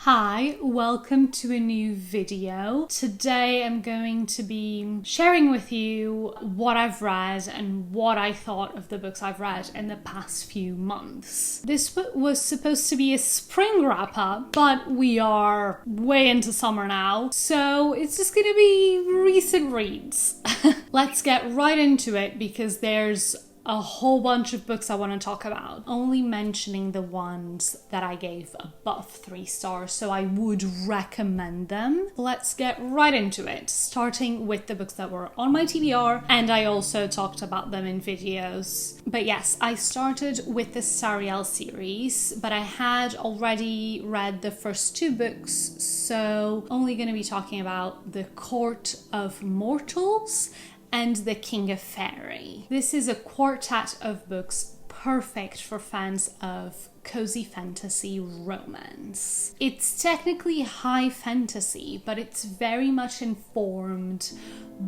Hi, welcome to a new video. Today I'm going to be sharing with you what I've read and what I thought of the books I've read in the past few months. This book was supposed to be a spring wrap-up, but we are way into summer now, so it's just gonna be recent reads. Let's get right into it because there's a whole bunch of books I want to talk about, only mentioning the ones that I gave above 3 stars, so I would recommend them. Let's get right into it, starting with the books that were on my TBR, and I also talked about them in videos. But yes, I started with the Sariel series, but I had already read the first 2 books, so only going to be talking about the Court of Mortals and the King of Faerie. This is a quartet of books perfect for fans of cozy fantasy romance. It's technically high fantasy, but it's very much informed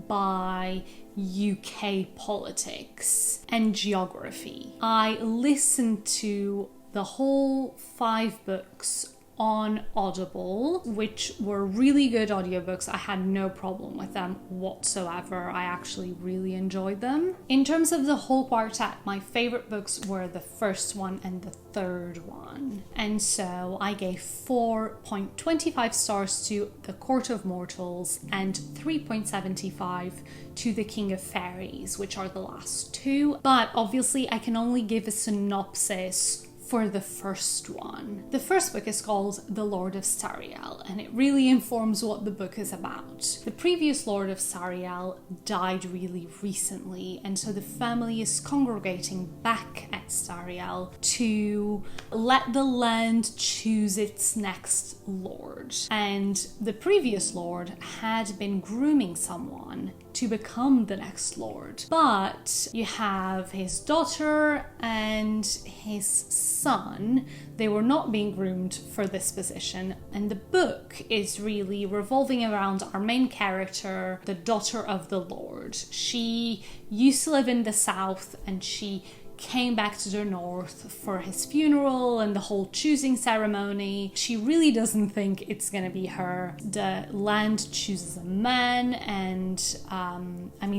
by UK politics and geography. I listened to the whole 5 books on Audible, which were really good audiobooks. I had no problem with them whatsoever. I actually really enjoyed them. In terms of the whole quartet, my favorite books were the first one and the third one. And so I gave 4.25 stars to The Court of Mortals and 3.75 to The King of Fairies, which are the last 2. But obviously I can only give a synopsis for the first one. The first book is called The Lord of Sariel, and it really informs what the book is about. The previous Lord of Sariel died really recently, and so the family is congregating back at Sariel to let the land choose its next lord. And the previous lord had been grooming someone to become the next lord. But you have his daughter and his son. They were not being groomed for this position, and the book is really revolving around our main character, the daughter of the lord. She used to live in the south and she came back to the north for his funeral and the whole choosing ceremony. She really doesn't think it's gonna be her. The land chooses a man, and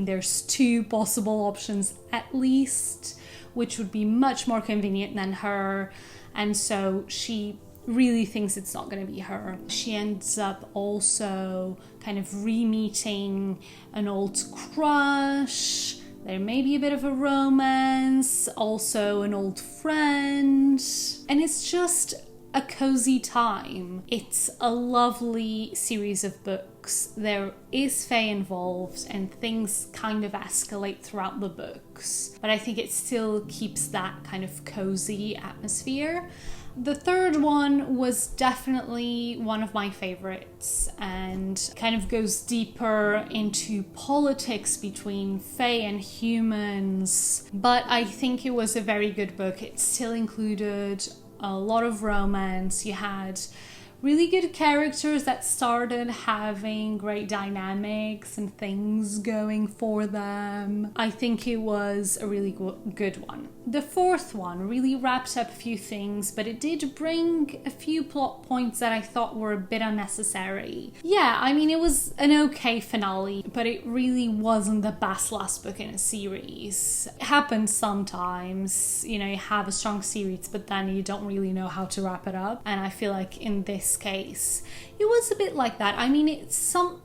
there's 2 possible options at least, which would be much more convenient than her, and so she really thinks it's not going to be her. She ends up also kind of re-meeting an old crush. There may be a bit of a romance, also an old friend, and it's just a cozy time. It's a lovely series of books. There is Fae involved and things kind of escalate throughout the books, but I think it still keeps that kind of cozy atmosphere. The third one was definitely one of my favorites and kind of goes deeper into politics between Fae and humans, but I think it was a very good book. It still included a lot of romance. You had really good characters that started having great dynamics and things going for them. I think it was a really good one. The fourth one really wrapped up a few things, but it did bring a few plot points that I thought were a bit unnecessary. Yeah, it was an okay finale, but it really wasn't the best last book in a series. It happens sometimes, you have a strong series, but then you don't really know how to wrap it up. And I feel like in this case, it was a bit like that.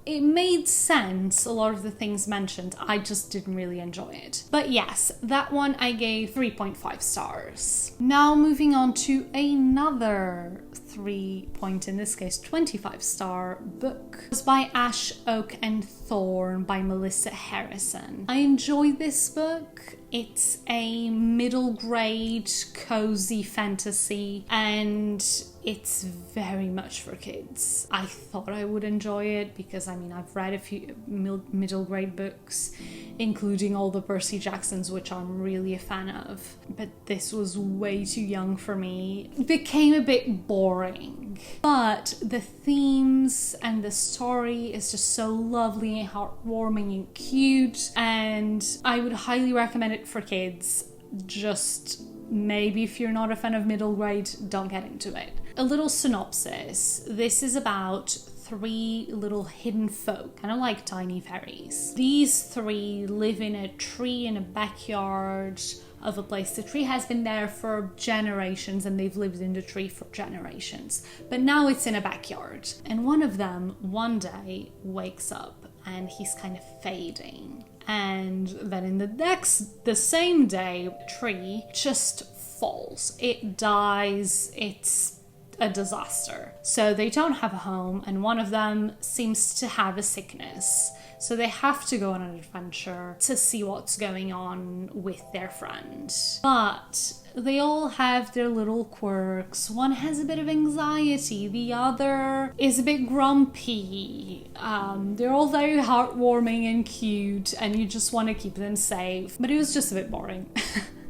It made sense, a lot of the things mentioned. I just didn't really enjoy it. But yes, that one I gave 3.5 stars. Now moving on to another 25-star book. It was by Ash, Oak and Thorn by Melissa Harrison. I enjoyed this book. It's a middle grade cozy fantasy and it's very much for kids. I thought I would enjoy it because I've read a few middle grade books, including all the Percy Jacksons, which I'm really a fan of, but this was way too young for me. It became a bit boring, but the themes and the story is just so lovely and heartwarming and cute, and I would highly recommend it for kids. Just maybe if you're not a fan of middle grade, don't get into it. A little synopsis. This is about 3 little hidden folk, kind of like tiny fairies. These 3 live in a tree in a backyard of a place. The tree has been there for generations and they've lived in the tree for generations. But now it's in a backyard. And one of them one day wakes up and he's kind of fading. And then in the same day, tree just falls. It dies. It's a disaster. So they don't have a home, and one of them seems to have a sickness. So they have to go on an adventure to see what's going on with their friend. But they all have their little quirks. One has a bit of anxiety. The other is a bit grumpy. They're all very heartwarming and cute, and you just want to keep them safe. But it was just a bit boring.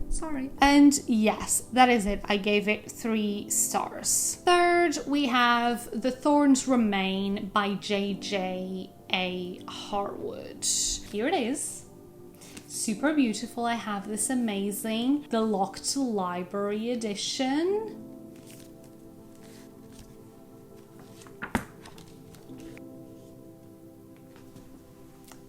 Sorry. And yes, that is it. I gave it 3 stars. Third, we have The Thorns Remain by J.J.A. Harwood. Here it is. Super beautiful. I have this amazing The Locked Library edition.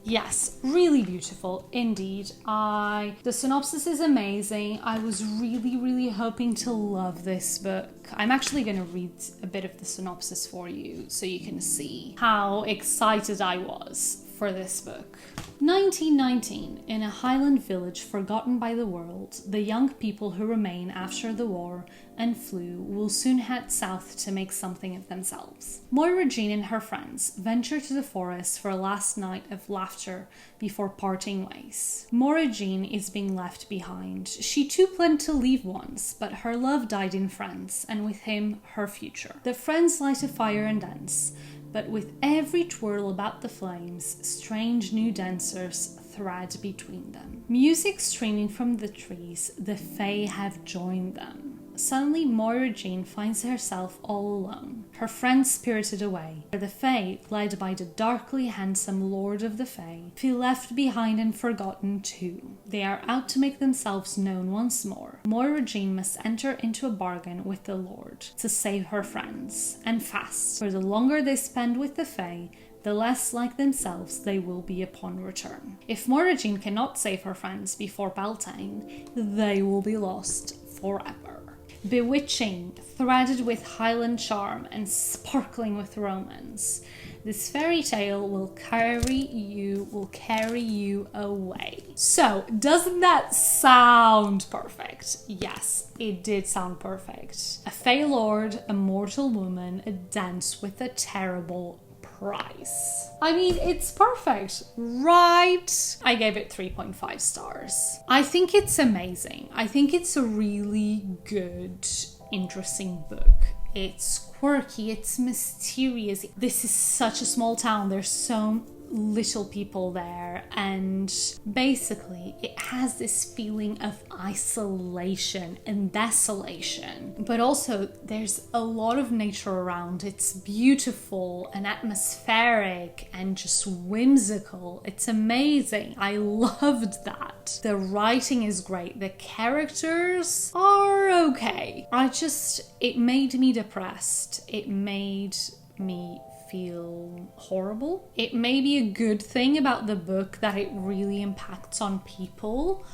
Yes, really beautiful indeed. The synopsis is amazing. I was really hoping to love this book. I'm actually going to read a bit of the synopsis for you so you can see how excited I was for this book. 1919, in a Highland village forgotten by the world, the young people who remain after the war and flew will soon head south to make something of themselves. Moira Jean and her friends venture to the forest for a last night of laughter before parting ways. Moira Jean is being left behind. She too planned to leave once, but her love died in France, and with him, her future. The friends light a fire and dance, but with every twirl about the flames, strange new dancers thread between them. Music streaming from the trees, the Fae have joined them. Suddenly, Moira Jean finds herself all alone, her friends spirited away. The Fae, led by the darkly handsome Lord of the Fae, feel left behind and forgotten too. They are out to make themselves known once more. Moira Jean must enter into a bargain with the Lord to save her friends, and fast, for the longer they spend with the Fae, the less like themselves they will be upon return. If Moira Jean cannot save her friends before Beltane, they will be lost forever. Bewitching, threaded with Highland charm and sparkling with romance, this fairy tale will carry you away. So, doesn't that sound perfect? Yes, it did sound perfect. A Fae Lord, a mortal woman, a dance with a terrible price. I mean, it's perfect, right? I gave it 3.5 stars. I think it's amazing. I think it's a really good, interesting book. It's quirky, it's mysterious. This is such a small town. There's so little people there, and basically it has this feeling of isolation and desolation, but also there's a lot of nature around. It's beautiful and atmospheric and just whimsical. It's amazing. I loved that. The writing is great. The characters are okay. It made me depressed. It made me feel horrible. It may be a good thing about the book that it really impacts on people,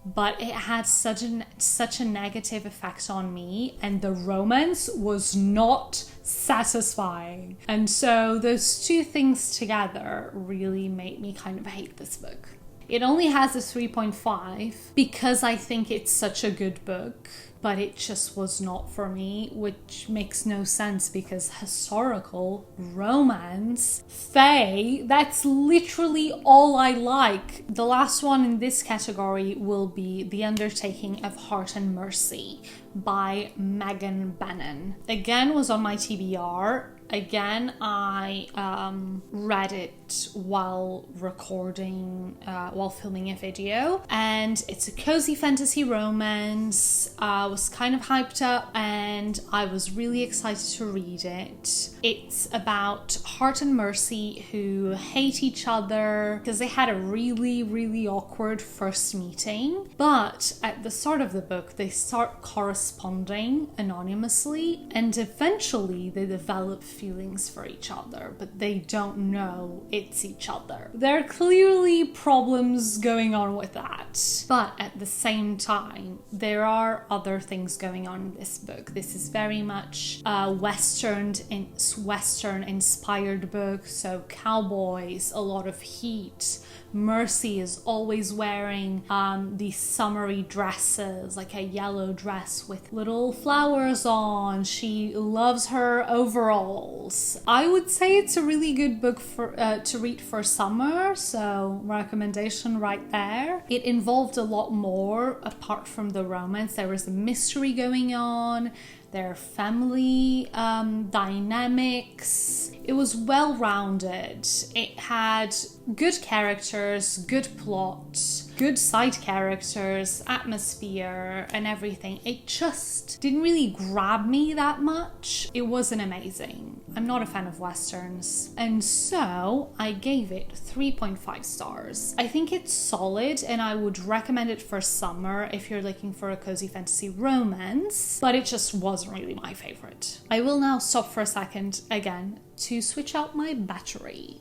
but it had such a negative effect on me, and the romance was not satisfying. And so those two things together really made me kind of hate this book. It only has a 3.5 because I think it's such a good book, but it just was not for me, which makes no sense because historical, romance, fae, that's literally all I like. The last one in this category will be The Undertaking of Hart and Mercy by Bannen. Again, was on my TBR. Again, I read it while filming a video, and it's a cozy fantasy romance. I was kind of hyped up and I was really excited to read it. It's about Hart and Mercy who hate each other because they had a really, really awkward first meeting, but at the start of the book they start corresponding anonymously and eventually they develop feelings for each other, but they don't know it's each other. There are clearly problems going on with that, but at the same time there are other things going on in this book. This is very much a Western inspired book, so cowboys, a lot of heat. Mercy is always wearing these summery dresses, like a yellow dress with little flowers on. She loves her overalls. I would say it's a really good book to read for summer, so recommendation right there. It involved a lot more apart from the romance. There was a mystery going on. Their family dynamics. It was well-rounded. It had good characters, good plot, good side characters, atmosphere, and everything. It just didn't really grab me that much. It wasn't amazing. I'm not a fan of Westerns. And so I gave it 3.5 stars. I think it's solid and I would recommend it for summer if you're looking for a cozy fantasy romance, but it just wasn't really my favorite. I will now stop for a second again to switch out my battery.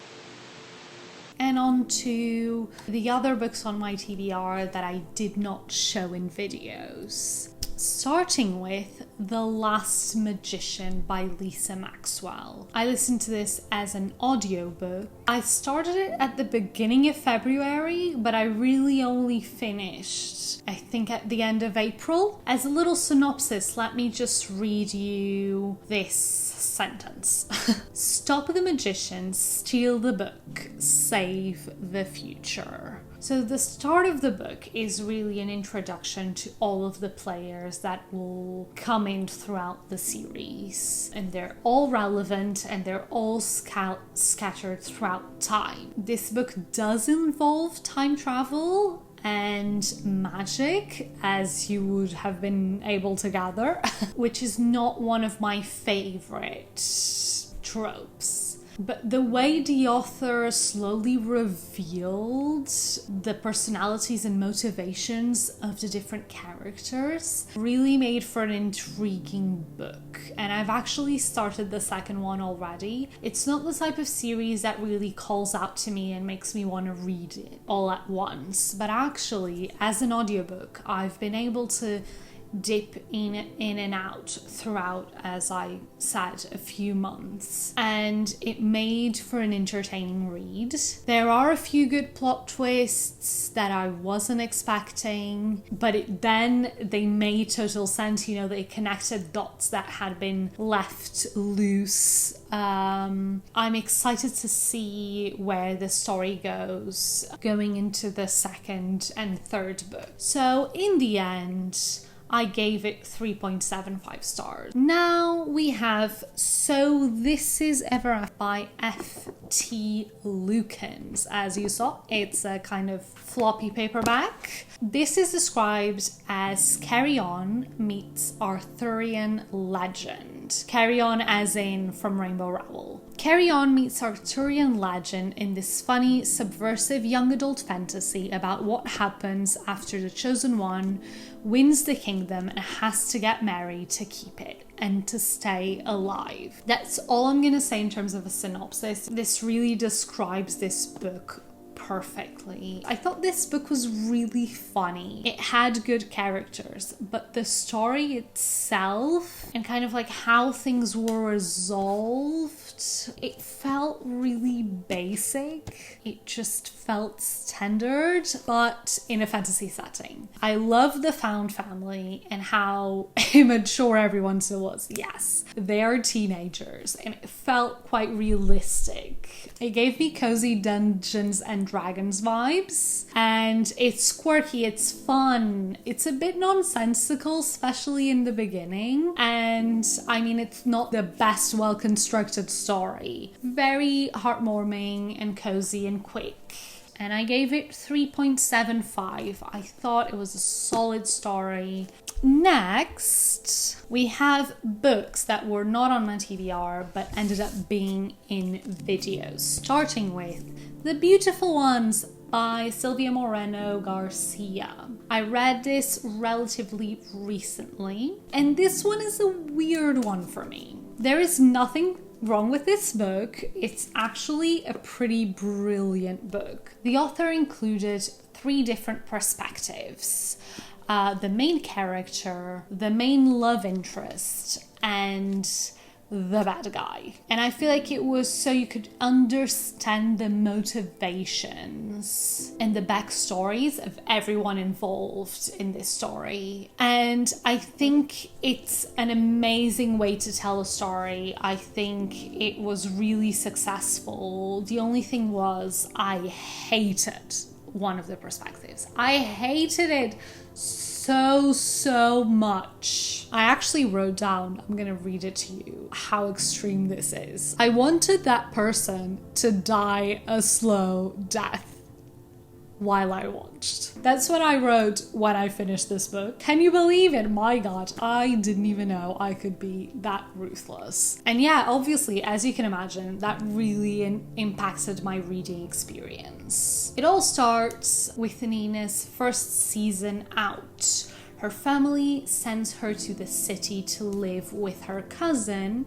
And on to the other books on my TBR that I did not show in videos. Starting with The Last Magician by Lisa Maxwell. I listened to this as an audiobook. I started it at the beginning of February, but I really only finished, I think, at the end of April. As a little synopsis, let me just read you this sentence. Stop the magician, steal the book, save the future. So the start of the book is really an introduction to all of the players that will come in throughout the series. And they're all relevant and they're all scattered throughout time. This book does involve time travel and magic, as you would have been able to gather, which is not one of my favorite tropes. But the way the author slowly revealed the personalities and motivations of the different characters really made for an intriguing book. And I've actually started the second one already. It's not the type of series that really calls out to me and makes me want to read it all at once. But actually, as an audiobook, I've been able to dip in and out throughout, as I said, a few months, and it made for an entertaining read. There are a few good plot twists that I wasn't expecting, but then they made total sense. You know, they connected dots that had been left loose. I'm excited to see where the story goes going into the second and third book. So in the end, I gave it 3.75 stars. Now we have So This Is Ever After by F.T. Lukens. As you saw, it's a kind of floppy paperback. This is described as Carry On meets Arthurian legend. Carry On as in from Rainbow Rowell. Carry On meets Arthurian legend in this funny, subversive young adult fantasy about what happens after the Chosen One wins the kingdom and has to get married to keep it and to stay alive. That's all I'm gonna say in terms of a synopsis. This really describes this book perfectly. I thought this book was really funny. It had good characters, but the story itself and kind of like how things were resolved, It felt really basic. It just felt standard, but in a fantasy setting. I love the found family and how immature everyone still was. Yes, they are teenagers and it felt quite realistic. It gave me cozy Dungeons and Dragons vibes, and it's quirky, it's fun, it's a bit nonsensical, especially in the beginning, and I mean, it's not the best well-constructed story. Very heartwarming and cozy and quick. And I gave it 3.75. I thought it was a solid story. Next, we have books that were not on my TBR but ended up being in videos. Starting with The Beautiful Ones by Silvia Moreno-Garcia. I read this relatively recently, and this one is a weird one for me. There is nothing wrong with this book. It's actually a pretty brilliant book. The author included 3 different perspectives. The main character, the main love interest, and the bad guy. And I feel like it was so you could understand the motivations and the backstories of everyone involved in this story. And I think it's an amazing way to tell a story. I think it was really successful. The only thing was I hated one of the perspectives. I hated it so much. I actually wrote down, I'm gonna read it to you, how extreme this is. I wanted that person to die a slow death while I watched. That's what I wrote when I finished this book. Can you believe it? My God, I didn't even know I could be that ruthless. And yeah, obviously, as you can imagine, that really impacted my reading experience. It all starts with Nina's first season out. Her family sends her to the city to live with her cousin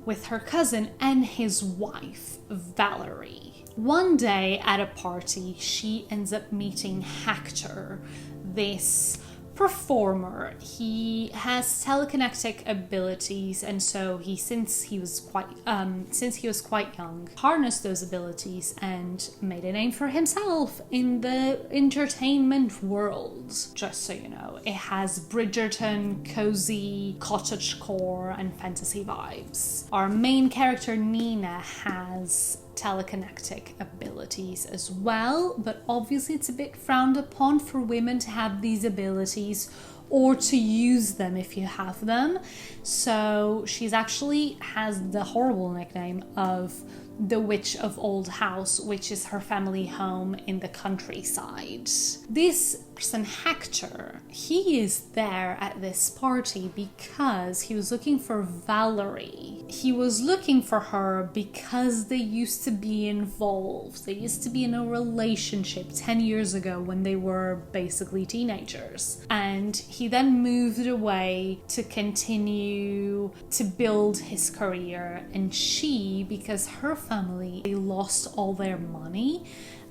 and his wife, Valerie. One day at a party, she ends up meeting Hector, this performer. He has telekinetic abilities, and so since he was quite young, harnessed those abilities and made a name for himself in the entertainment world. Just so you know, it has Bridgerton, cozy, cottagecore, and fantasy vibes. Our main character Nina has telekinetic abilities as well, but obviously it's a bit frowned upon for women to have these abilities or to use them if you have them. So she's actually has the horrible nickname of the Witch of Old House, which is her family home in the countryside. This person, Hector, he is there at this party because he was looking for Valerie. He was looking for her because they used to be involved. They used to be in a relationship 10 years ago when they were basically teenagers. And he then moved away to continue to build his career. And she, because her family, they lost all their money,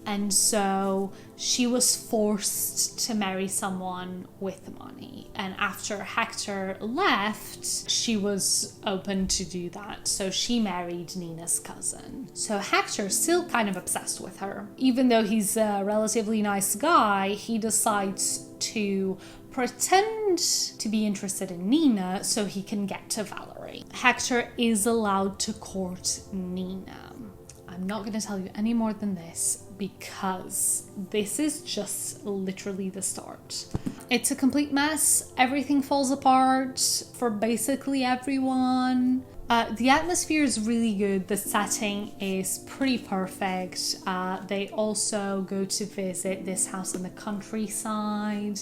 and so she was forced to marry someone with money. And after Hector left, she was open to do that. So she married Nina's cousin. So Hector's still kind of obsessed with her. Even though he's a relatively nice guy, he decides to pretend to be interested in Nina so he can get to Valerie. Hector is allowed to court Nina. I'm not going to tell you any more than this because this is just literally the start. It's a complete mess. Everything falls apart for basically everyone. The atmosphere is really good. The setting is pretty perfect. They also go to visit this house in the countryside.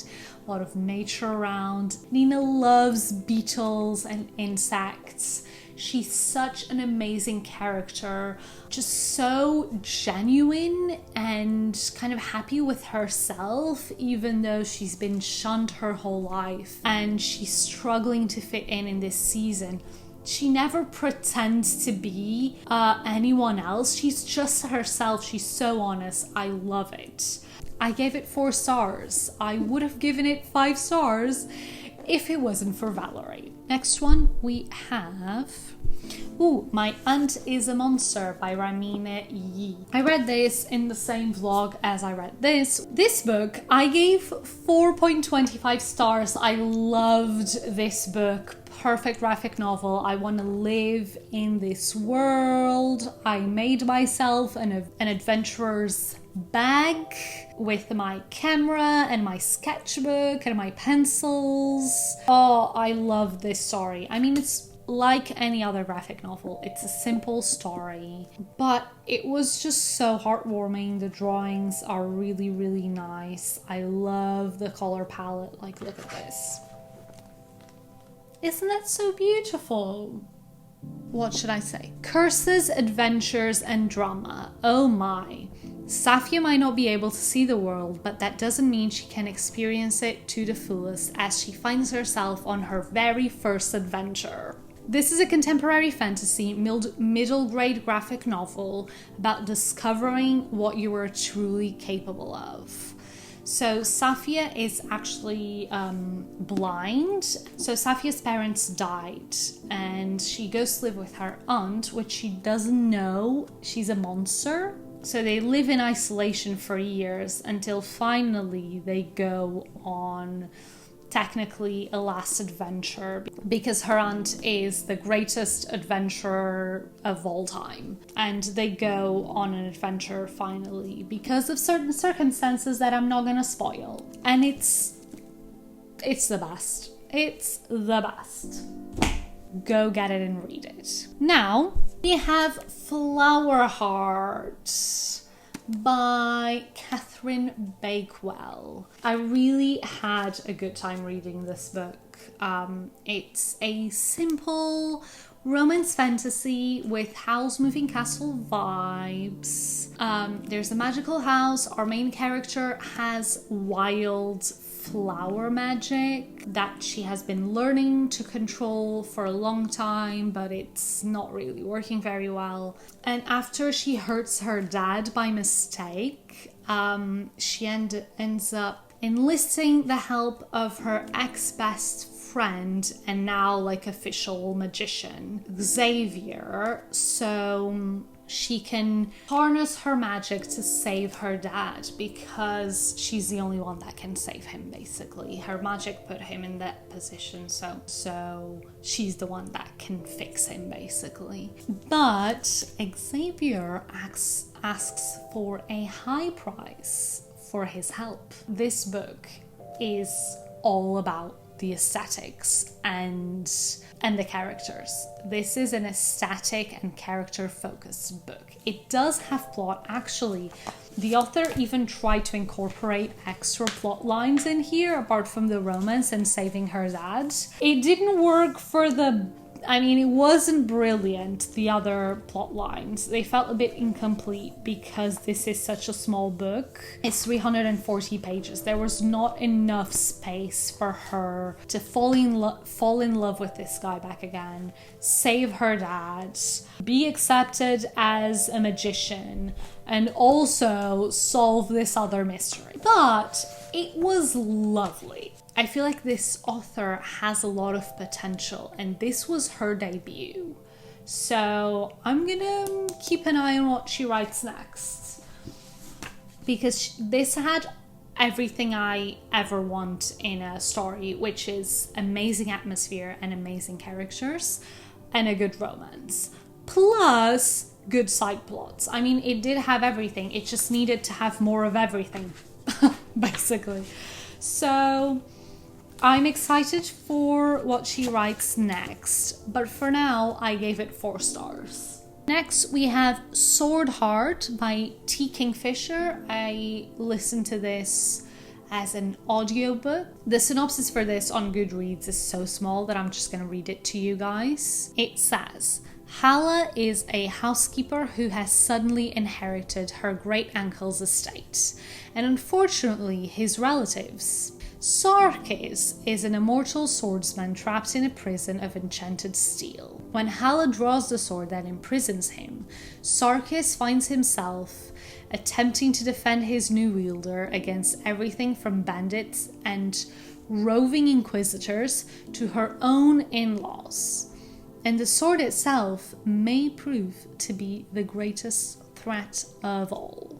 A lot of nature around. Nina loves beetles and insects. She's such an amazing character, just so genuine and kind of happy with herself, even though she's been shunned her whole life and she's struggling to fit in this season. She never pretends to be anyone else. She's just herself. She's so honest. I love it. I gave it 4 stars. I would have given it 5 stars if it wasn't for Valerie. Next one we have Ooh, My Aunt is a Monster by Reimena. I read this in the same vlog as I read this. This book, I gave 4.25 stars. I loved this book. Perfect graphic novel. I want to live in this world. I made myself an adventurer's bag with my camera and my sketchbook and my pencils. Oh, I love this story. I mean, it's like any other graphic novel. It's a simple story, but it was just so heartwarming. The drawings are really, really nice. I love the color palette. Like, look at this. Isn't that so beautiful? What should I say? Curses, adventures, and drama. Oh my. Safia might not be able to see the world, but that doesn't mean she can experience it to the fullest as she finds herself on her very first adventure. This is a contemporary fantasy middle grade graphic novel about discovering what you are truly capable of. So Safia is actually blind. So Safia's parents died and she goes to live with her aunt, which she doesn't know she's a monster. So they live in isolation for years until finally they go on technically a last adventure, because her aunt is the greatest adventurer of all time, and they go on an adventure finally because of certain circumstances that I'm not gonna spoil, and it's the best. It's the best. Go get it and read it. Now we have Flowerheart by Catherine Bakewell. I really had a good time reading this book. It's a simple romance fantasy with house moving castle vibes. There's a magical house. Our main character has wild flower magic that she has been learning to control for a long time, but it's not really working very well. And after she hurts her dad by mistake, she ends up enlisting the help of her ex-best friend and now like official magician, Xavier, so she can harness her magic to save her dad, because she's the only one that can save him, basically. Her magic put him in that position, so she's the one that can fix him, basically. But Xavier asks for a high price for his help. This book is all about the aesthetics and the characters. This is an aesthetic and character focused book. It does have plot. Actually, the author even tried to incorporate extra plot lines in here apart from the romance and saving her dad. It didn't work for it wasn't brilliant, the other plot lines. They felt a bit incomplete because this is such a small book. It's 340 pages. There was not enough space for her to fall in love with this guy back again, save her dad, be accepted as a magician, and also solve this other mystery. But it was lovely. I feel like this author has a lot of potential, and this was her debut. So I'm gonna keep an eye on what she writes next, because this had everything I ever want in a story, which is amazing atmosphere and amazing characters and a good romance, plus good side plots. I mean, it did have everything. It just needed to have more of everything, basically. So I'm excited for what she writes next, but for now I gave it 4 stars. Next we have Swordheart by T. Kingfisher. I listened to this as an audiobook. The synopsis for this on Goodreads is so small that I'm just going to read it to you guys. It says, Hala is a housekeeper who has suddenly inherited her great-uncle's estate, and unfortunately his relatives. Sarkis is an immortal swordsman trapped in a prison of enchanted steel. When Hala draws the sword that imprisons him, Sarkis finds himself attempting to defend his new wielder against everything from bandits and roving inquisitors to her own in-laws. and the sword itself may prove to be the greatest threat of all.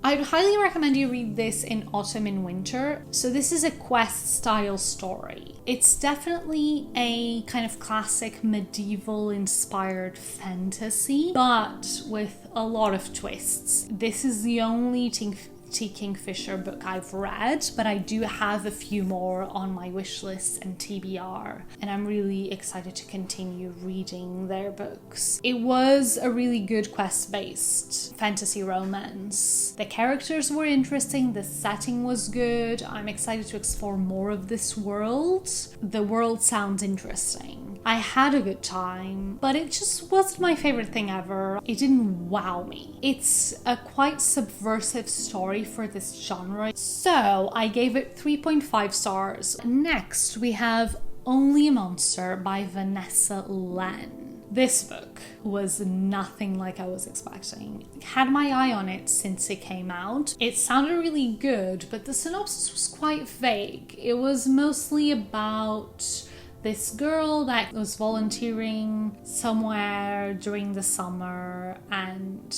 I'd highly recommend you read this in autumn and winter. So this is a quest style story. It's definitely a kind of classic medieval inspired fantasy, but with a lot of twists. This is the only Kingfisher book I've read, but I do have a few more on my wish list and TBR, and I'm really excited to continue reading their books. It was a really good quest-based fantasy romance. The characters were interesting, the setting was good. I'm excited to explore more of this world. The world sounds interesting. I had a good time, but it just wasn't my favorite thing ever. It didn't wow me. It's a quite subversive story for this genre, so I gave it 3.5 stars. Next, we have Only a Monster by Vanessa. This book was nothing like I was expecting. Had my eye on it since it came out. It sounded really good, but the synopsis was quite vague. It was mostly about this girl that was volunteering somewhere during the summer and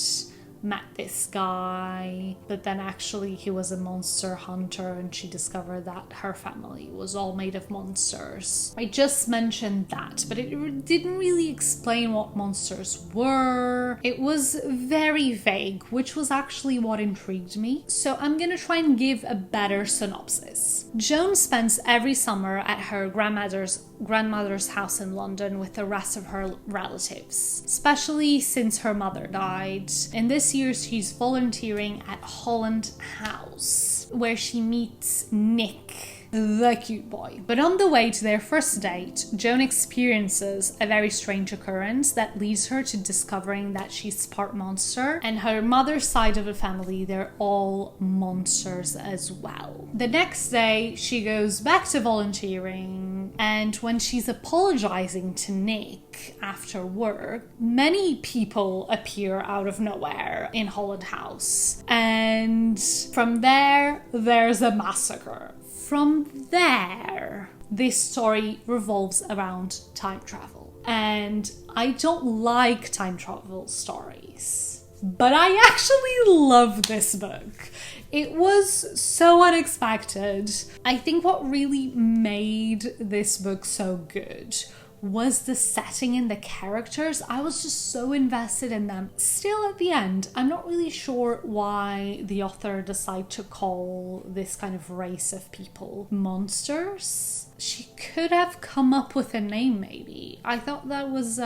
met this guy, but then actually he was a monster hunter and she discovered that her family was all made of monsters. I just mentioned that, but it didn't really explain what monsters were. It was very vague, which was actually what intrigued me. So I'm gonna try and give a better synopsis. Joan spends every summer at her grandmother's house in London with the rest of her relatives, especially since her mother died. And this year she's volunteering at Holland House, where she meets Nick, the cute boy. But on the way to their first date, Joan experiences a very strange occurrence that leads her to discovering that she's part monster, and her mother's side of the family, they're all monsters as well. The next day, she goes back to volunteering, and when she's apologizing to Nick after work, many people appear out of nowhere in Holland House. And from there, there's a massacre. From there, this story revolves around time travel. And I don't like time travel stories, but I actually love this book. It was so unexpected. I think what really made this book so good was the setting and the characters. I was just so invested in them. Still at the end, I'm not really sure why the author decided to call this kind of race of people monsters. She could have come up with a name maybe. I thought that was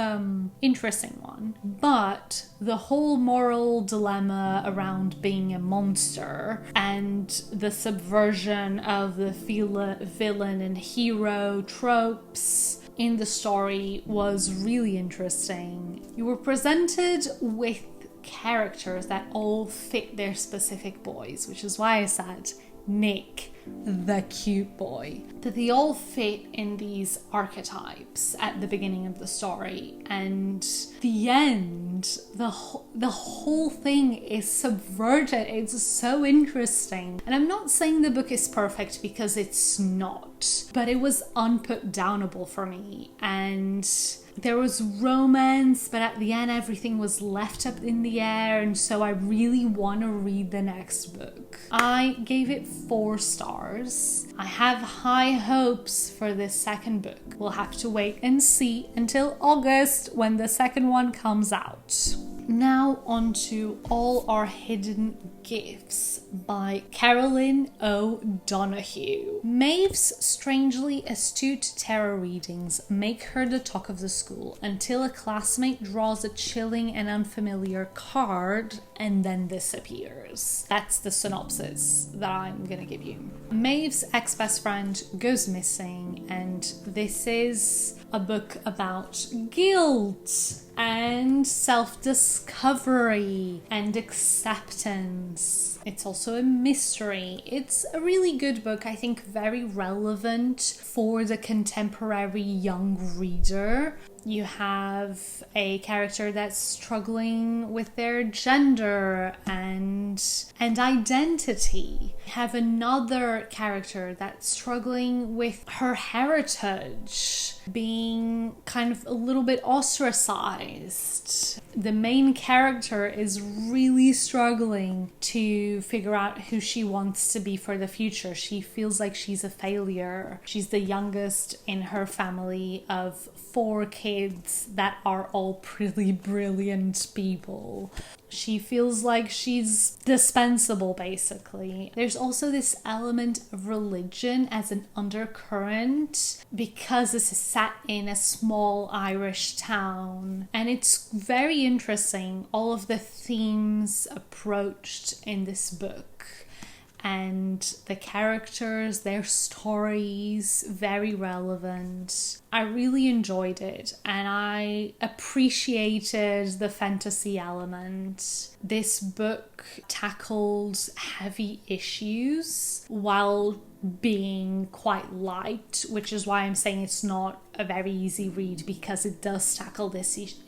interesting one. But the whole moral dilemma around being a monster and the subversion of the villain and hero tropes in the story was really interesting. You were presented with characters that all fit their specific boys, which is why I said Nick, the cute boy. That they all fit in these archetypes at the beginning of the story, and the end, the whole thing is subverted. It's so interesting. And I'm not saying the book is perfect, because it's not, but it was unputdownable for me. And there was romance, but at the end everything was left up in the air, and so I really want to read the next book. I gave it 4 stars. I have high hopes for this second book. We'll have to wait and see until August when the second one comes out. Now on to All Our Hidden Gifts by Carolyn O'Donoghue. Maeve's strangely astute tarot readings make her the talk of the school until a classmate draws a chilling and unfamiliar card and then disappears. That's the synopsis that I'm gonna give you. Maeve's ex-best friend goes missing, and this is a book about guilt and self-discovery and acceptance. It's also a mystery. It's a really good book, I think very relevant for the contemporary young reader. You have a character that's struggling with their gender and identity. You have another character that's struggling with her heritage, being kind of a little bit ostracized. The main character is really struggling to figure out who she wants to be for the future. She feels like she's a failure. She's the youngest in her family of 4 kids that are all pretty brilliant people. She feels like she's dispensable, basically. There's also this element of religion as an undercurrent because this is set in a small Irish town. And it's very interesting, all of the themes approached in this book. And the characters, their stories, very relevant. I really enjoyed it and I appreciated the fantasy element. This book tackled heavy issues while being quite light, which is why I'm saying it's not a very easy read, because it does tackle these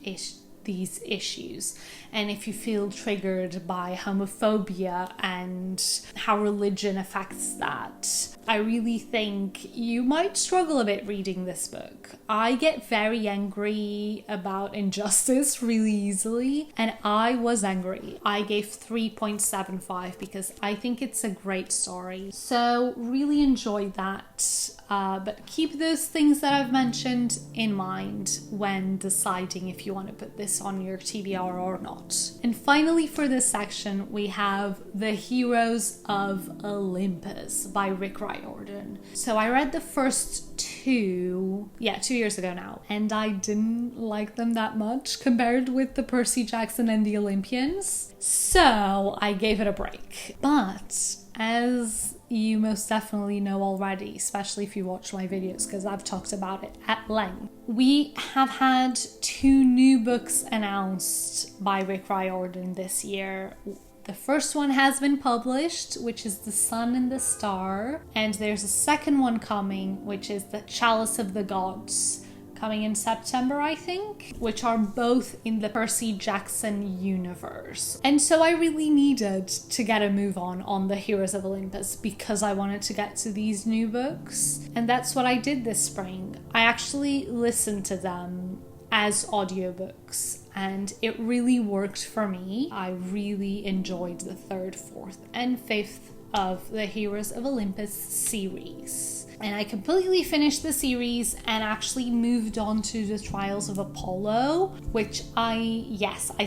issues. And if you feel triggered by homophobia and how religion affects that, I really think you might struggle a bit reading this book. I get very angry about injustice really easily, and I was angry. I gave 3.75 because I think it's a great story. So really enjoyed that. But keep those things that I've mentioned in mind when deciding if you want to put this on your TBR or not. And finally, for this section, we have The Heroes of Olympus by Riordan. So I read the first 2 years ago now, and I didn't like them that much compared with the Percy Jackson and the Olympians. So I gave it a break. But as you most definitely know already, especially if you watch my videos, because I've talked about it at length. We have had 2 new books announced by Riordan this year. The first one has been published, which is The Sun and the Star, and there's a second one coming, which is The Chalice of the Gods, coming in September, I think, which are both in the Percy Jackson universe. And so I really needed to get a move on the Heroes of Olympus because I wanted to get to these new books. And that's what I did this spring. I actually listened to them as audiobooks, and it really worked for me. I really enjoyed the 3rd, 4th, and 5th of the Heroes of Olympus series. And I completely finished the series and actually moved on to the Trials of Apollo, which I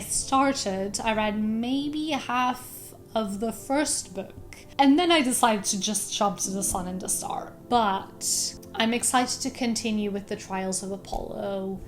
started. I read maybe half of the first book, and then I decided to just jump to The Sun and the Star. But I'm excited to continue with the Trials of Apollo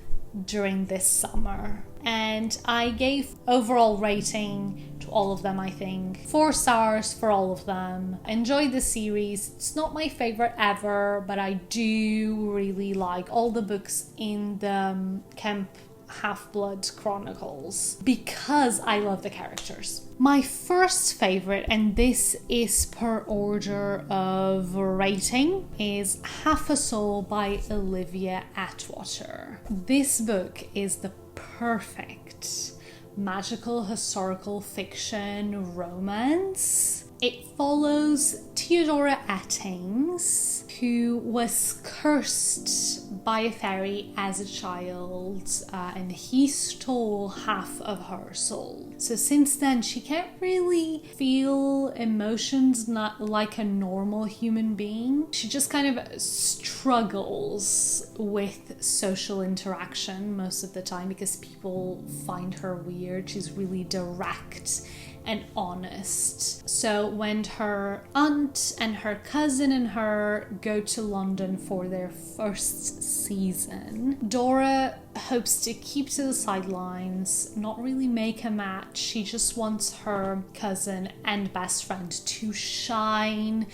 during this summer. And I gave overall rating to all of them, I think 4 stars for all of them. Enjoyed the series. It's not my favorite ever, but I do really like all the books in the Camp Half-Blood Chronicles because I love the characters. My first favorite, and this is per order of rating, is Half a Soul by Olivia Atwater. This book is the perfect magical historical fiction romance. It follows Theodora Attings, who was cursed by a fairy as a child, and he stole half of her soul. So since then, she can't really feel emotions not like a normal human being. She just kind of struggles with social interaction most of the time because people find her weird. She's really direct and honest. So when her aunt and her cousin and her go to London for their first season, Dora hopes to keep to the sidelines, not really make a match. She just wants her cousin and best friend to shine,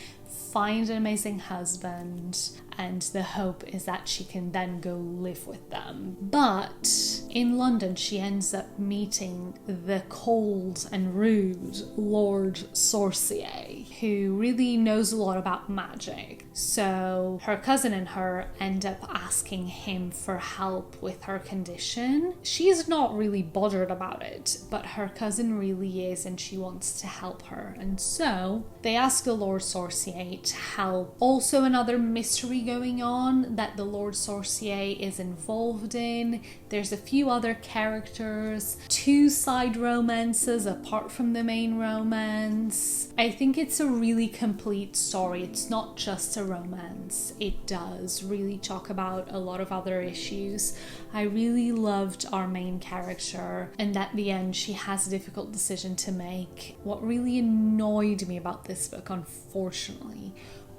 find an amazing husband, and the hope is that she can then go live with them. But in London, she ends up meeting the cold and rude Lord Sorcier, who really knows a lot about magic. So her cousin and her end up asking him for help with her condition. She's not really bothered about it, but her cousin really is, and she wants to help her. And so they ask the Lord Sorcier to help. Also another mystery going on that the Lord Sorcier is involved in. There's a few other characters, 2 side romances apart from the main romance. I think it's a really complete story. It's not just a romance. It does really talk about a lot of other issues. I really loved our main character, and at the end she has a difficult decision to make. What really annoyed me about this book, unfortunately,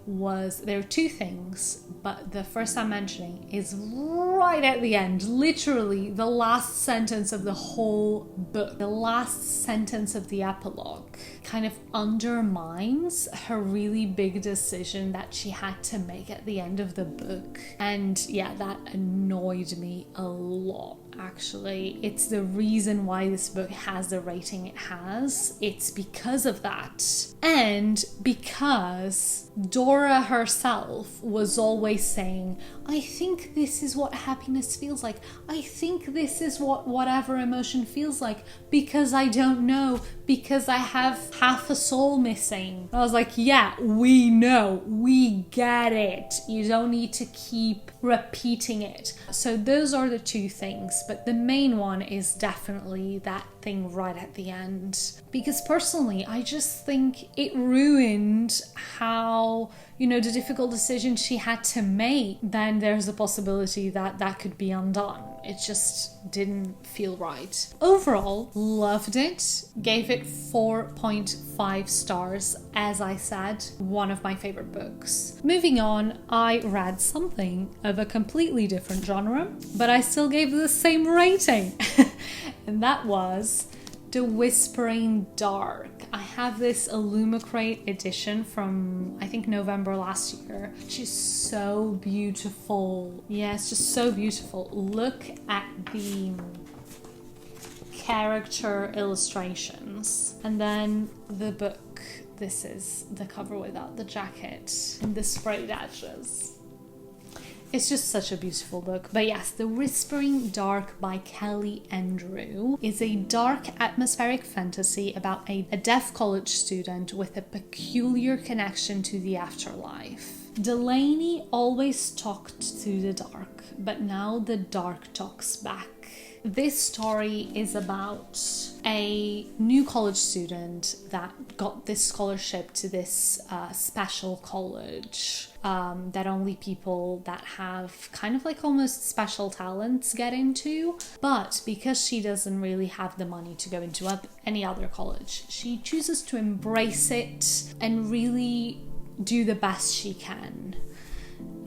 was there are 2 things, but the first I'm mentioning is right at the end, literally the last sentence of the whole book. The last sentence of the epilogue kind of undermines her really big decision that she had to make at the end of the book. And yeah, that annoyed me a lot. Actually, it's the reason why this book has the rating it has. It's because of that. And because Dora herself was always saying, I think this is what happiness feels like. I think this is what whatever emotion feels like, because I don't know, because I have half a soul missing. I was like, yeah, we know, we get it. You don't need to keep repeating it. So those are the 2 things, but the main one is definitely that thing right at the end. Because personally, I just think it ruined how, the difficult decision she had to make. Then there's a possibility that that could be undone. It just didn't feel right. Overall, loved it. Gave it 4.5 stars. As I said, one of my favorite books. Moving on, I read something of a completely different genre, but I still gave the same rating. And that was The Whispering Dark. I have this Illumicrate edition from, I think, November last year, which is so beautiful. Yeah, it's just so beautiful. Look at the character illustrations. And then the book. This is the cover without the jacket and the sprayed edges. It's just such a beautiful book. But yes, The Whispering Dark by Kelly Andrew is a dark atmospheric fantasy about a deaf college student with a peculiar connection to the afterlife. Delaney always talked to the dark, but now the dark talks back. This story is about a new college student that got this scholarship to this special college that only people that have kind of like almost special talents get into. But because she doesn't really have the money to go into any other college, she chooses to embrace it and really do the best she can.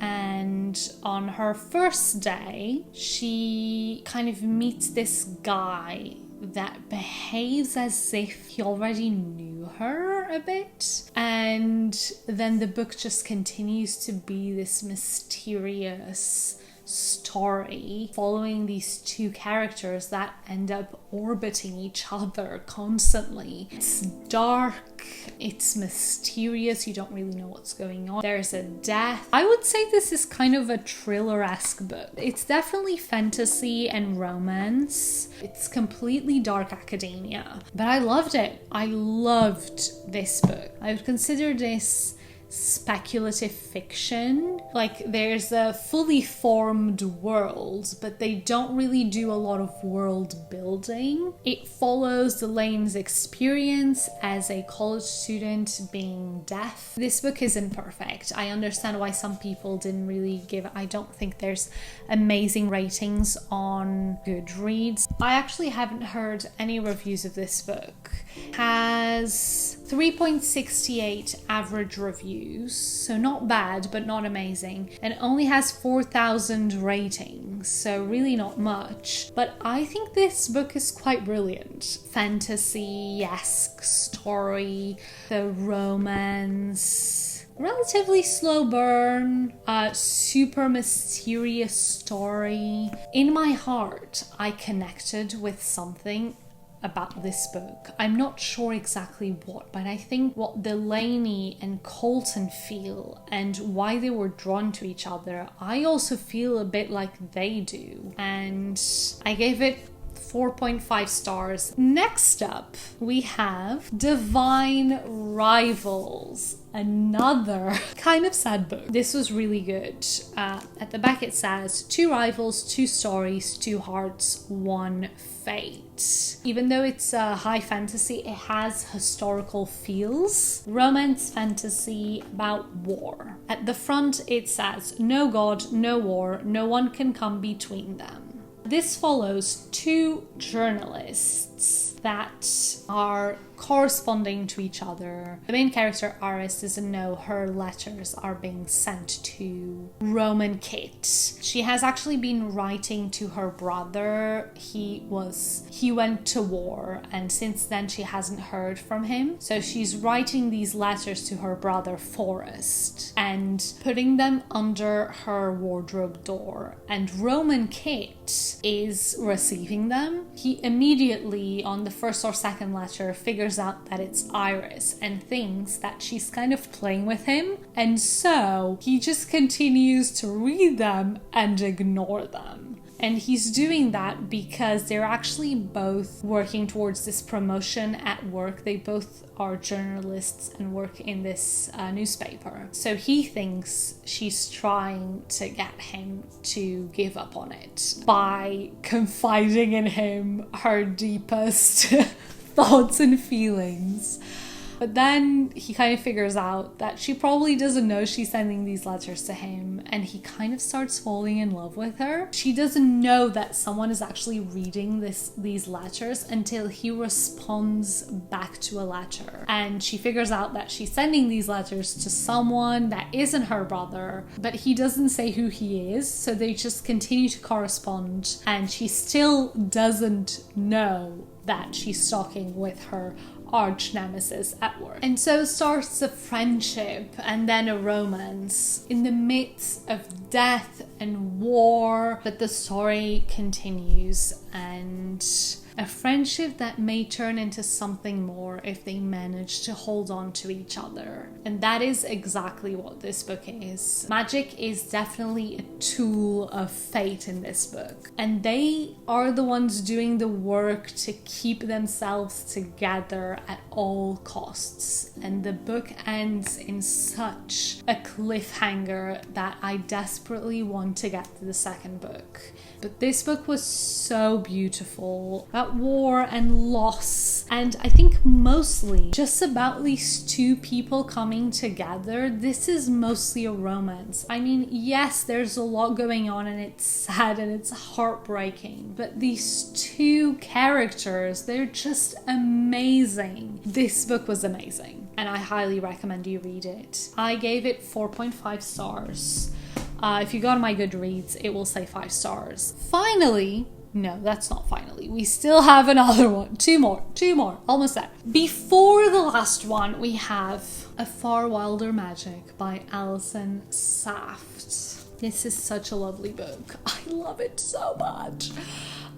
And on her first day, she kind of meets this guy that behaves as if he already knew her a bit. And then the book just continues to be this mysterious story following these 2 characters that end up orbiting each other constantly. It's dark, it's mysterious, you don't really know what's going on. There's a death. I would say this is kind of a thriller-esque book. It's definitely fantasy and romance. It's completely dark academia, but I loved it. I loved this book. I would consider this speculative fiction. Like, there's a fully formed world, but they don't really do a lot of world building. It follows Elaine's experience as a college student being deaf. This book isn't perfect. I understand why some people didn't really give it. I don't think there's amazing ratings on Goodreads. I actually haven't heard any reviews of this book. Has 3.68 average reviews, so not bad but not amazing, and only has 4,000 ratings, so really not much. But I think this book is quite brilliant. Fantasy-esque story, the romance, relatively slow burn, super mysterious story. In my heart, I connected with something about this book. I'm not sure exactly what, but I think what Delaney and Colton feel and why they were drawn to each other, I also feel a bit like they do. And I gave it 4.5 stars. Next up, we have Divine Rivals, another kind of sad book. This was really good. At the back it says, 2 rivals, 2 stories, 2 hearts, 1 fate. Even though it's high fantasy, it has historical feels. Romance fantasy about war. At the front it says, no god, no war, no one can come between them. This follows 2 journalists that are corresponding to each other. The main character, Aris, doesn't know her letters are being sent to Roman Kit. She has actually been writing to her brother. He went to war, and since then she hasn't heard from him. So she's writing these letters to her brother Forrest and putting them under her wardrobe door. And Roman Kit is receiving them. He immediately, on the first or second letter, figures out that it's Iris and thinks that she's kind of playing with him, and so he just continues to read them and ignore them. And he's doing that because they're actually both working towards this promotion at work. They both are journalists and work in this newspaper. So he thinks she's trying to get him to give up on it by confiding in him her deepest thoughts and feelings. But then he kind of figures out that she probably doesn't know she's sending these letters to him, and he kind of starts falling in love with her. She doesn't know that someone is actually reading these letters until he responds back to a letter. And she figures out that she's sending these letters to someone that isn't her brother, but he doesn't say who he is, so they just continue to correspond, and she still doesn't know that she's talking with her arch nemesis at work. And so starts a friendship and then a romance in the midst of death and war, but the story continues, and a friendship that may turn into something more if they manage to hold on to each other. And that is exactly what this book is. Magic is definitely a tool of fate in this book, and they are the ones doing the work to keep themselves together at all costs. And the book ends in such a cliffhanger that I desperately want to get to the second book. But this book was so beautiful, about war and loss, and I think mostly just about these 2 people coming together. This is mostly a romance. I mean, yes, there's a lot going on and it's sad and it's heartbreaking, but these 2 characters, they're just amazing. This book was amazing, and I highly recommend you read it. I gave it 4.5 stars. If you go on my Goodreads, it will say 5 stars. Finally, no, that's not finally. We still have another one. 2 more, almost there. Before the last one, we have A Far Wilder Magic by Allison Saft. This is such a lovely book. I love it so much.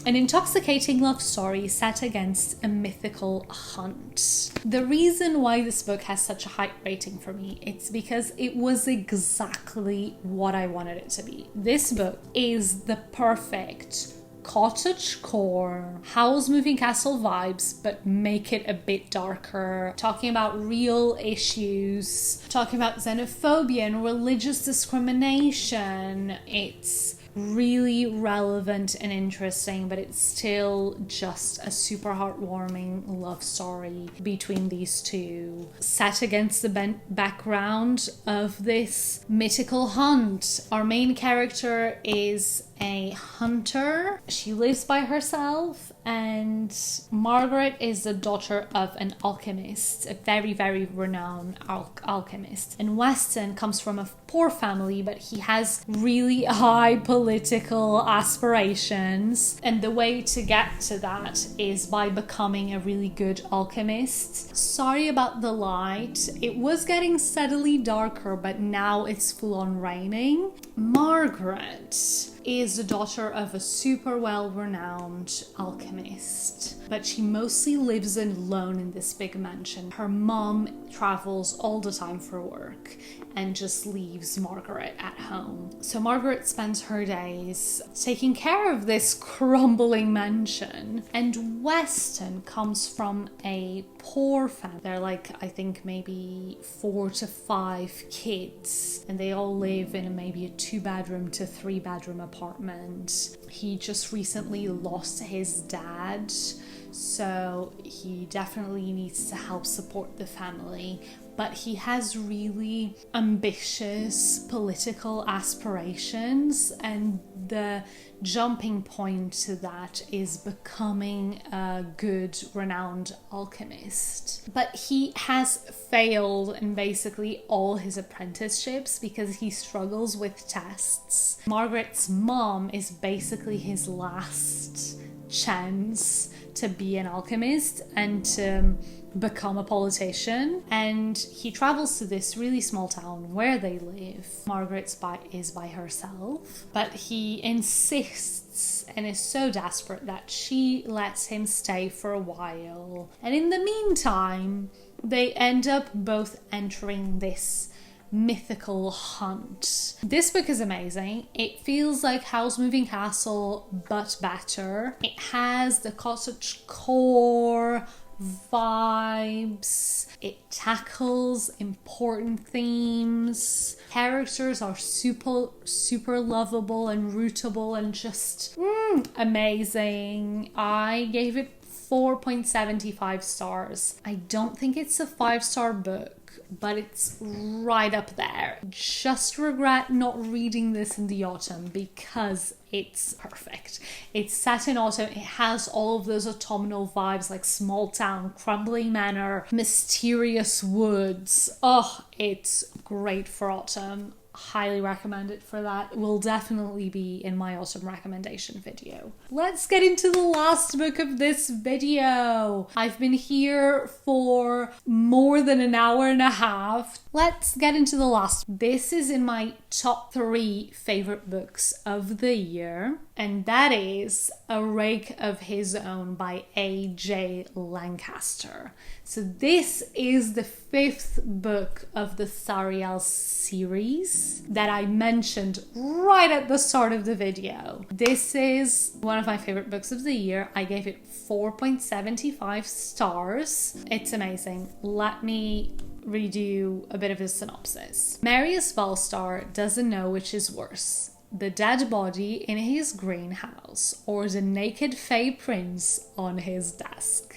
An intoxicating love story set against a mythical hunt. The reason why this book has such a high rating for me, it's because it was exactly what I wanted it to be. This book is the perfect cottagecore Howl's Moving Castle vibes, but make it a bit darker, talking about real issues, talking about xenophobia and religious discrimination. It's really relevant and interesting, but it's still just a super heartwarming love story between these 2, set against the background of this mythical hunt. Our main character is a hunter. She lives by herself, and Margaret is the daughter of an alchemist, a very, very renowned alchemist. And Weston comes from a poor family, but he has really high political aspirations, and the way to get to that is by becoming a really good alchemist. Sorry about the light. It was getting steadily darker, but now it's full on raining. Margaret is the daughter of a super well-renowned alchemist, but she mostly lives alone in this big mansion. Her mom travels all the time for work and just leaves Margaret at home. So Margaret spends her days taking care of this crumbling mansion, and Weston comes from a poor family. They're like, I think maybe 4 to 5 kids, and they all live in maybe a 2-bedroom to 3-bedroom apartment. He just recently lost his dad, so he definitely needs to help support the family. But he has really ambitious political aspirations, and the jumping point to that is becoming a good, renowned alchemist. But he has failed in basically all his apprenticeships because he struggles with tests. Margaret's mom is basically his last chance to be an alchemist and to become a politician, and he travels to this really small town where they live. Margaret is by herself, but he insists and is so desperate that she lets him stay for a while. And in the meantime, they end up both entering this mythical hunt. This book is amazing. It feels like Howl's Moving Castle, but better. It has the cottagecore vibes. It tackles important themes. Characters are super lovable and rootable and just amazing. I gave it 4.75 stars. I don't think it's a 5-star book, but it's right up there. Just regret not reading this in the autumn because it's perfect. It's set in autumn. It has all of those autumnal vibes, like small town, crumbling manor, mysterious woods. Oh, it's great for autumn. Highly recommend it for that. It will definitely be in my autumn recommendation video. Let's get into the last book of this video. I've been here for more than an hour and a half. Let's get into the last. This is in my top 3 favorite books of the year, and that is A Rake of His Own by A.J. Lancaster. So this is the 5th book of the Sariel series that I mentioned right at the start of the video. This is one of my favorite books of the year. I gave it 4.75 stars. It's amazing. Let me read you a bit of a synopsis. Marius Valstar doesn't know which is worse, the dead body in his greenhouse or the naked Fae prince on his desk.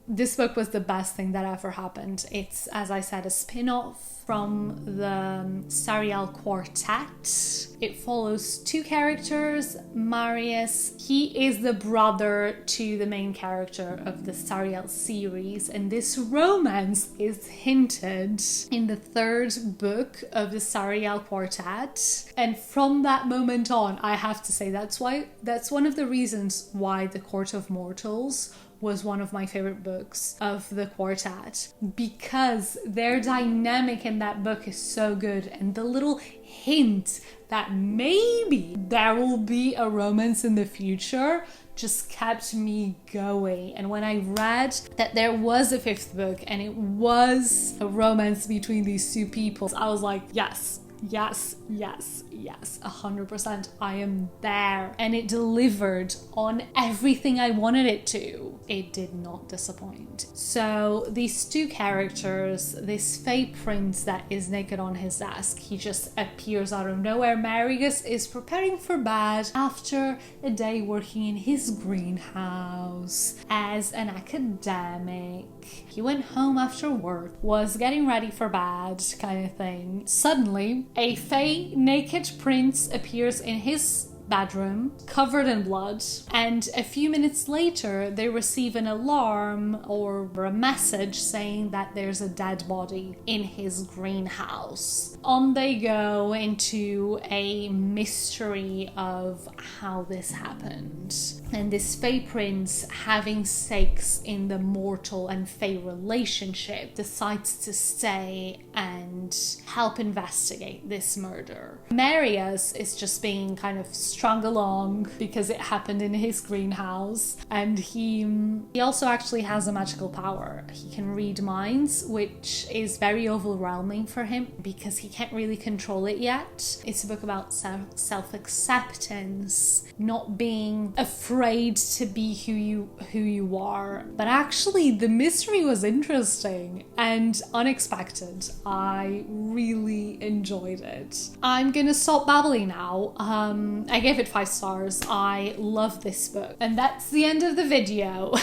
This book was the best thing that ever happened. It's, as I said, a spin-off from the Sariel Quartet. It follows 2 characters. Marius, he is the brother to the main character of the Sariel series, and this romance is hinted in the 3rd book of the Sariel Quartet. And from that moment on, I have to say that's one of the reasons why The Court of Mortals was one of my favorite books of the quartet, because their dynamic in that book is so good, and the little hint that maybe there will be a romance in the future just kept me going. And when I read that there was a 5th book and it was a romance between these 2 people, I was like, yes, 100%, I am there. And it delivered on everything I wanted it to. It did not disappoint. So these 2 characters, this Fae prince that is naked on his desk, he just appears out of nowhere. Marius is preparing for bed after a day working in his greenhouse as an academic. He went home after work, was getting ready for bed kind of thing. Suddenly, a Fae naked prince appears in his bedroom, covered in blood, and a few minutes later they receive an alarm or a message saying that there's a dead body in his greenhouse. On they go into a mystery of how this happened. and this Fae prince, having stakes in the mortal and Fae relationship, decides to stay and help investigate this murder. Marius is just being kind of strung along because it happened in his greenhouse, and he also actually has a magical power. He can read minds, which is very overwhelming for him because he can't really control it yet. It's a book about self-acceptance, not being afraid to be who you are. But actually the mystery was interesting and unexpected. I really enjoyed it. I'm gonna stop babbling now. I gave it 5 stars. I love this book, and that's the end of the video.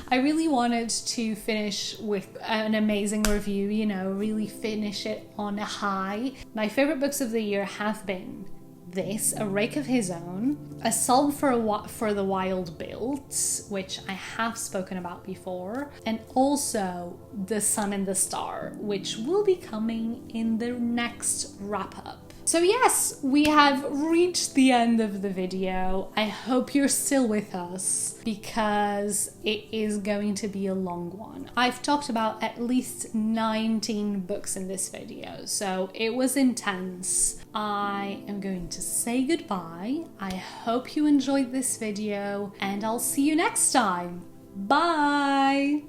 I really wanted to finish with an amazing review, you know, really finish it on a high. My favorite books of the year have been this, A Rake of His Own, Assault for the Wild Builds, which I have spoken about before, and also The Sun and the Star, which will be coming in the next wrap-up. So yes, we have reached the end of the video. I hope you're still with us because it is going to be a long one. I've talked about at least 19 books in this video, so it was intense. I am going to say goodbye. I hope you enjoyed this video, and I'll see you next time. Bye!